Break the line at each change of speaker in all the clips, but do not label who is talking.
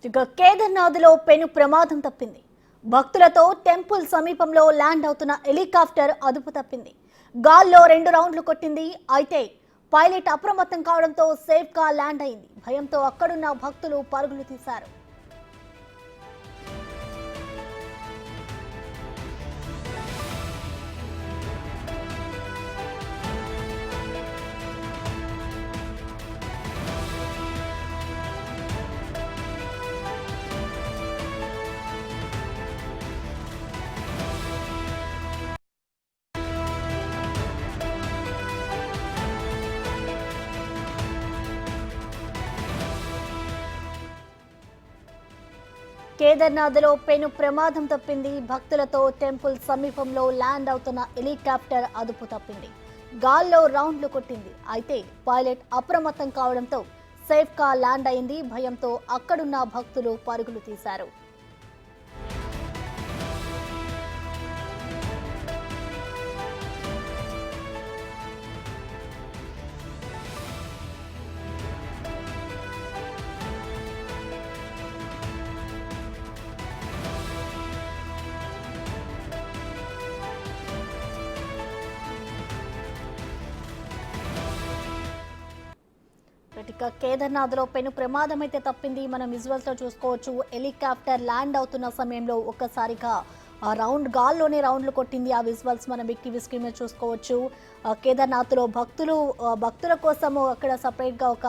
ఇక కేదార్నాథ్లో పెను ప్రమాదం తప్పింది. భక్తులతో టెంపుల్ సమీపంలో ల్యాండ్ అవుతున్న హెలికాప్టర్ అదుపు తప్పింది. గాల్లో 2 రౌండ్లు కొట్టింది. అయితే పైలట్ అప్రమత్తం కావడంతో సేఫ్ గా ల్యాండ్ అయింది. భయంతో అక్కడున్న భక్తులు పరుగులు తీశారు. కేదార్నాథ్లో పెను ప్రమాదం తప్పింది. భక్తులతో టెంపుల్ సమీపంలో ల్యాండ్ అవుతున్న హెలికాప్టర్ అదుపు తప్పింది. గాల్లో రౌండ్లు కొట్టింది. అయితే పైలట్ అప్రమత్తం కావడంతో సేఫ్ గా ల్యాండ్ అయింది. భయంతో అక్కడున్న భక్తులు పరుగులు తీశారు. ఇక కేదార్నాథ్లో పెను ప్రమాదం అయితే తప్పింది. మనం విజువల్స్ లో చూసుకోవచ్చు. హెలికాప్టర్ ల్యాండ్ అవుతున్న సమయంలో ఒక్కసారిగా ఆ గాల్లోనే రౌండ్లు కొట్టింది. ఆ విజువల్స్ మనం బిగ్ టీవీ స్క్రీన్ మీద చూసుకోవచ్చు. కేదార్నాథ్లో భక్తుల కోసం అక్కడ సపరేట్గా ఒక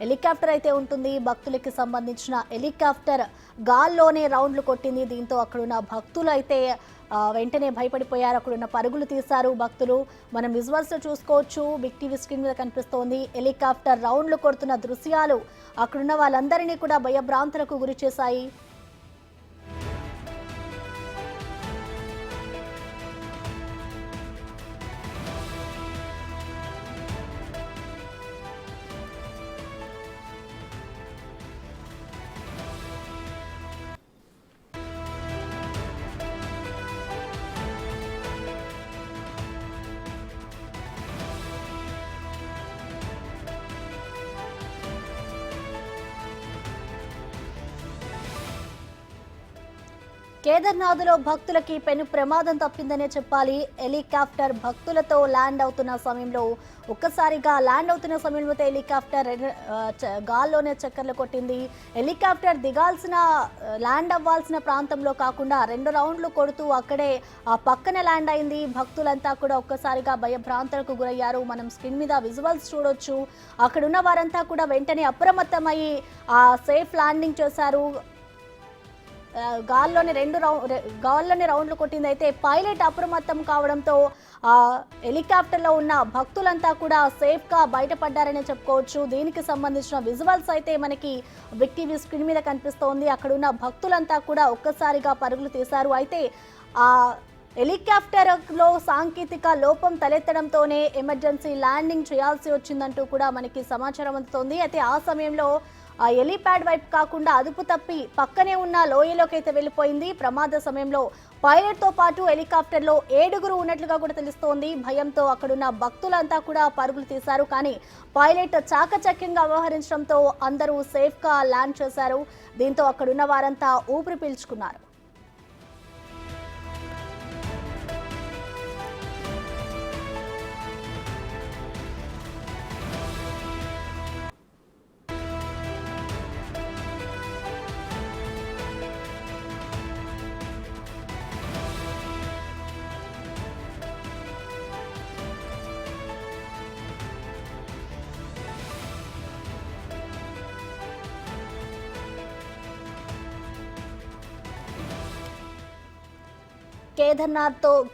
హెలికాప్టర్ అయితే ఉంటుంది. భక్తులకి సంబంధించిన హెలికాప్టర్ గాల్లోనే రౌండ్లు కొట్టింది. దీంతో అక్కడున్న భక్తులు అయితే వెంటనే భయపడిపోయారు. అక్కడున్న పరుగులు తీశారు భక్తులు. మనం విజువల్స్ చూసుకోవచ్చు. బిగ్ టీవీ స్క్రీన్ మీద కనిపిస్తోంది. హెలికాప్టర్ రౌండ్లు కొడుతున్న దృశ్యాలు అక్కడున్న వాళ్ళందరినీ కూడా భయభ్రాంతులకు గురి చేశాయి. కేదార్నాథ్లో భక్తులకి పెను ప్రమాదం తప్పిందనే చెప్పాలి. హెలికాప్టర్ భక్తులతో ల్యాండ్ అవుతున్న సమయంలో హెలికాప్టర్ గాల్లోనే చక్కర్లు కొట్టింది. హెలికాప్టర్ ల్యాండ్ అవ్వాల్సిన ప్రాంతంలో కాకుండా 2 రౌండ్లు కొడుతూ అక్కడే ఆ పక్కన ల్యాండ్ అయింది. భక్తులంతా కూడా ఒక్కసారిగా భయభ్రాంతులకు గురయ్యారు. మనం స్క్రీన్ మీద విజువల్స్ చూడొచ్చు. అక్కడున్న వారంతా కూడా వెంటనే అప్రమత్తమై ఆ సేఫ్ ల్యాండింగ్ చేశారు. గాల్లోని రౌండ్లు కొట్టింది. అయితే పైలట్ అప్రమత్తం కావడంతో హెలికాప్టర్లో ఉన్న భక్తులంతా కూడా సేఫ్గా బయటపడ్డారని చెప్పుకోవచ్చు. దీనికి సంబంధించిన విజువల్స్ అయితే మనకి బిగ్ టీవీ స్క్రీన్ మీద కనిపిస్తోంది. అక్కడున్న భక్తులంతా కూడా ఒక్కసారిగా పరుగులు తీశారు. అయితే ఆ హెలికాప్టర్లో సాంకేతిక లోపం తలెత్తడంతోనే ఎమర్జెన్సీ ల్యాండింగ్ చేయాల్సి వచ్చిందంటూ కూడా మనకి సమాచారం అందుతోంది. అయితే ఆ సమయంలో ఆ హెలీప్యాడ్ వైపు కాకుండా అదుపు తప్పి పక్కనే ఉన్న లోయలోకి అయితే వెళ్ళిపోయింది. ప్రమాద సమయంలో పైలట్తో పాటు హెలికాప్టర్లో 7 ఉన్నట్లుగా కూడా తెలుస్తోంది. భయంతో అక్కడున్న భక్తులంతా కూడా పరుగులు తీశారు. కానీ పైలట్ చాకచక్యంగా వ్యవహరించడంతో అందరూ సేఫ్గా ల్యాండ్ చేశారు. దీంతో అక్కడున్న వారంతా ఊపిరి పీల్చుకున్నారు.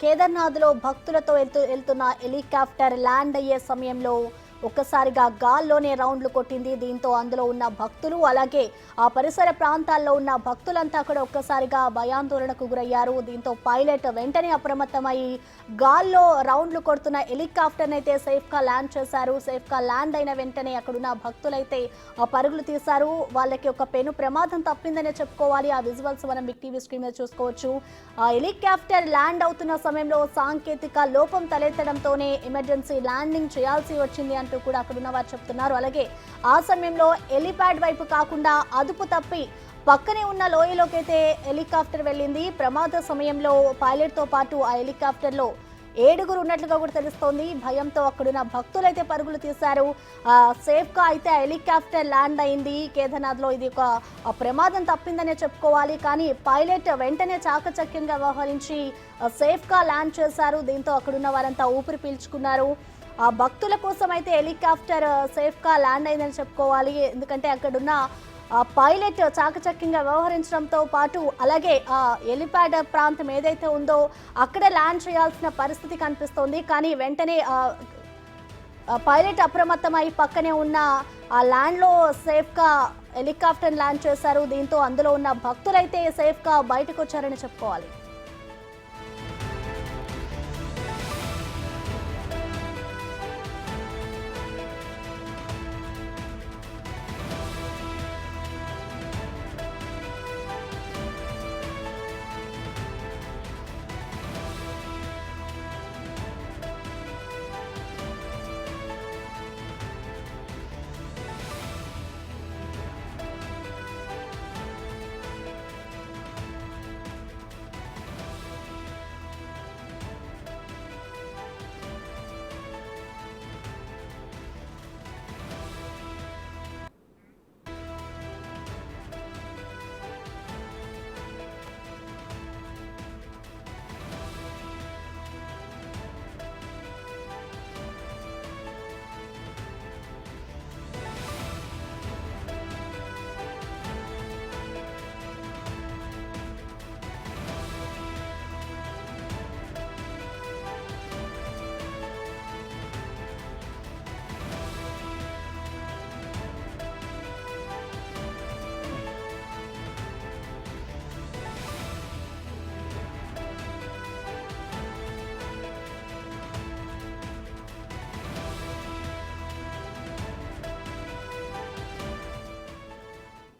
కేదార్నాథ్లో భక్తులతో వెళ్తున్న హెలికాప్టర్ ల్యాండ్ అయ్యే సమయంలో ఒక్కసారిగా గాల్లోనే రౌండ్లు కొట్టింది. దీంతో అందులో ఉన్న భక్తులు అలాగే ఆ పరిసర ప్రాంతాల్లో ఉన్న భక్తులంతా కూడా ఒక్కసారిగా భయాందోళనకు గురయ్యారు. దీంతో పైలట్ వెంటనే అప్రమత్తమై గాల్లో రౌండ్లు కొడుతున్న హెలికాప్టర్ని అయితే సేఫ్గా ల్యాండ్ చేశారు. సేఫ్గా ల్యాండ్ అయిన వెంటనే అక్కడున్న భక్తులైతే పరుగులు తీశారు. వాళ్ళకి ఒక పెను ప్రమాదం తప్పిందనే చెప్పుకోవాలి. ఆ విజువల్స్ మనం బిగ్ టీవీ స్క్రీన్ మీద చూసుకోవచ్చు. ఆ హెలికాప్టర్ ల్యాండ్ అవుతున్న సమయంలో సాంకేతిక లోపం తలెత్తడంతోనే ఎమర్జెన్సీ ల్యాండింగ్ చేయాల్సి వచ్చింది అంటూ కూడా అక్కడున్న వారు చెప్తున్నారు. అలాగే ఆ సమయంలో హెలిప్యాడ్ వైపు కాకుండా అదుపు తప్పి పక్కనే ఉన్న లోయలోకి అయితే హెలికాప్టర్ వెళ్ళింది. ప్రమాద సమయంలో పైలట్తో పాటు ఆ హెలికాప్టర్లో 7గురు ఉన్నట్లుగా కూడా తెలుస్తోంది. భయంతో అక్కడున్న భక్తులైతే పరుగులు తీశారు. సేఫ్గా అయితే ఆ హెలికాప్టర్ ల్యాండ్ అయింది కేదార్నాథ్లో. ఇది ఒక ప్రమాదం తప్పిందనే చెప్పుకోవాలి. కానీ పైలట్ వెంటనే చాకచక్యంగా వ్యవహరించి సేఫ్గా ల్యాండ్ చేశారు. దీంతో అక్కడున్న వారంతా ఊపిరి పీల్చుకున్నారు. ఆ భక్తుల కోసం అయితే హెలికాప్టర్ సేఫ్గా ల్యాండ్ అయిందని చెప్పుకోవాలి. ఎందుకంటే అక్కడున్న పైలట్ చాకచక్యంగా వ్యవహరించడంతో పాటు అలాగే హెలిప్యాడ్ ప్రాంతం ఏదైతే ఉందో అక్కడ ల్యాండ్ చేయాల్సిన పరిస్థితి కనిపిస్తోంది. కానీ వెంటనే పైలట్ అప్రమత్తమై పక్కనే ఉన్న ఆ ల్యాండ్లో సేఫ్గా హెలికాప్టర్ ల్యాండ్ చేశారు. దీంతో అందులో ఉన్న భక్తులైతే సేఫ్గా బయటకు వచ్చారని చెప్పుకోవాలి.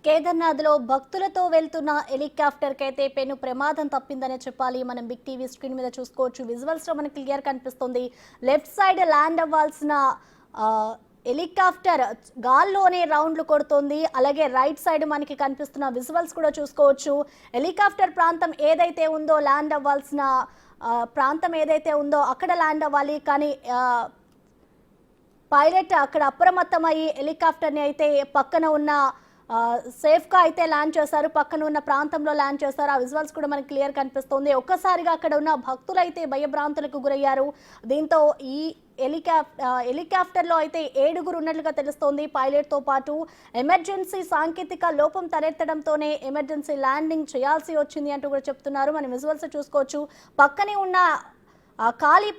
కేదార్నాథ్లో భక్తులతో వెళ్తున్న హెలికాప్టర్కి అయితే పెను ప్రమాదం తప్పిందనే చెప్పాలి. మనం బిగ్ టీవీ స్క్రీన్ మీద చూసుకోవచ్చు. విజువల్స్లో మనకి క్లియర్ కనిపిస్తుంది. లెఫ్ట్ సైడ్ ల్యాండ్ అవ్వాల్సిన హెలికాప్టర్ గాల్లోనే రౌండ్లు కొడుతోంది. అలాగే రైట్ సైడ్ మనకి కనిపిస్తున్న విజువల్స్ కూడా చూసుకోవచ్చు. హెలికాప్టర్ ప్రాంతం ఏదైతే ఉందో ల్యాండ్ అవ్వాల్సిన ప్రాంతం ఏదైతే ఉందో అక్కడ ల్యాండ్ అవ్వాలి. కానీ పైలట్ అక్కడ అప్రమత్తమయ్యి హెలికాప్టర్ని అయితే పక్కన ఉన్న సేఫ్గా అయితే ల్యాండ్ చేశారు. పక్కన ఉన్న ప్రాంతంలో ల్యాండ్ చేశారు. ఆ విజువల్స్ కూడా మనకి క్లియర్ కనిపిస్తుంది. ఒక్కసారిగా అక్కడ ఉన్న భక్తులు అయితే భయభ్రాంతులకు గురయ్యారు. దీంతో ఈ హెలికాప్టర్లో అయితే 7గురు ఉన్నట్లుగా తెలుస్తోంది పైలట్తో పాటు. ఎమర్జెన్సీ సాంకేతిక లోపం తలెత్తడంతోనే ఎమర్జెన్సీ ల్యాండింగ్ చేయాల్సి వచ్చింది అంటూ కూడా చెప్తున్నారు. మనం విజువల్స్ చూసుకోవచ్చు. పక్కనే ఉన్న ఖాళీ